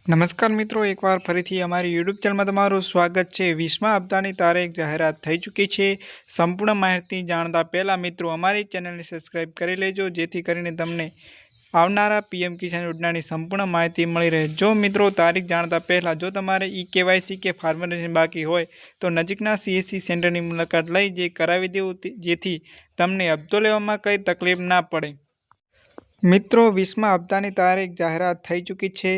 નમસ્કાર મિત્રો, એકવાર ફરીથી અમારી યુટ્યુબ ચેનલમાં તમારું સ્વાગત છે। 20મા હપ્તાની તારીખ જાહેરાત થઈ ચૂકી છે। સંપૂર્ણ માહિતી જાણતા પહેલાં મિત્રો અમારી ચેનલને સબસ્ક્રાઇબ કરી લેજો, જેથી કરીને તમને આવનારા પીએમ કિસાન યોજનાની સંપૂર્ણ માહિતી મળી રહે। જો મિત્રો તારીખ જાણતા પહેલાં જો તમારે KYC કે ફાર્મર રજીસ્ટ્રેશન બાકી હોય તો નજીકના CSC સેન્ટરની મુલાકાત લઈ જે કરાવી દેવું, જેથી તમને હપ્તો લેવામાં કંઈ તકલીફ ના પડે। મિત્રો 20મા હપ્તાની તારીખ જાહેરાત થઈ ચૂકી છે।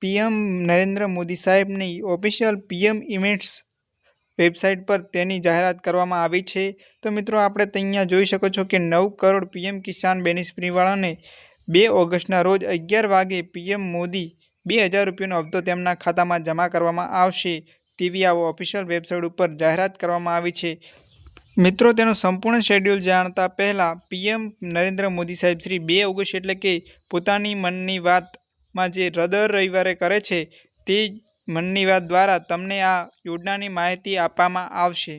પીએમ નરેન્દ્ર મોદી સાહેબની ઓફિશિયલ પીએમ ઇવેન્ટ્સ વેબસાઇટ પર તેની જાહેરાત કરવામાં આવી છે। તો મિત્રો આપણે અહીંયા જોઈ શકો છો કે 9 કરોડ પીએમ કિસાન બેનિફિશરીવાળાને 2 ઓગસ્ટના રોજ 11 વાગે પીએમ મોદી 2000 રૂપિયાનો હપ્તો તેમના ખાતામાં જમા કરવામાં આવશે તેવી આ ઓફિશિયલ વેબસાઇટ ઉપર જાહેરાત કરવામાં આવી છે। મિત્રો તેનું સંપૂર્ણ શેડ્યુલ જાણતા પહેલા પીએમ નરેન્દ્ર મોદી સાહેબ શ્રી 2 ઓગસ્ટ એટલે કે પોતાની મનની વાતમાં જે દર રવિવારે કરે છે તે મનની વાત દ્વારા તમને આ યોજનાની માહિતી આપવામાં આવશે।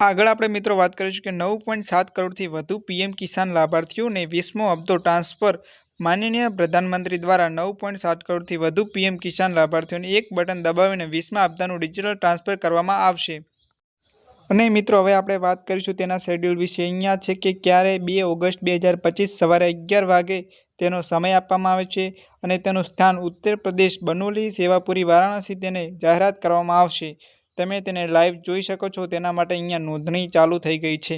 આગળ આપણે મિત્રો વાત કરીશું કે 9.7 કરોડથી વધુ પીએમ કિસાન લાભાર્થીઓને 20મો હપ્તો ટ્રાન્સફર। માનનીય પ્રધાનમંત્રી દ્વારા 9.7 કરોડથી વધુ પીએમ કિસાન લાભાર્થીઓને એક બટન દબાવીને 20મા હપ્તાનું ડિજિટલ ટ્રાન્સફર કરવામાં આવશે। અને મિત્રો હવે આપણે વાત કરીશું તેના શેડ્યુલ વિશે। અહીંયા છે કે ક્યારે 2 ઓગસ્ટ 2025 સવારે 11 વાગે તેનો સમય આપવામાં આવે છે અને તેનું સ્થાન ઉત્તર પ્રદેશ બનોલી સેવાપુરી વારાણસી તેને જાહેરાત કરવામાં આવશે। તમે તેને લાઈવ જોઈ શકો છો, તેના માટે અહીંયા નોંધણી ચાલુ થઈ ગઈ છે।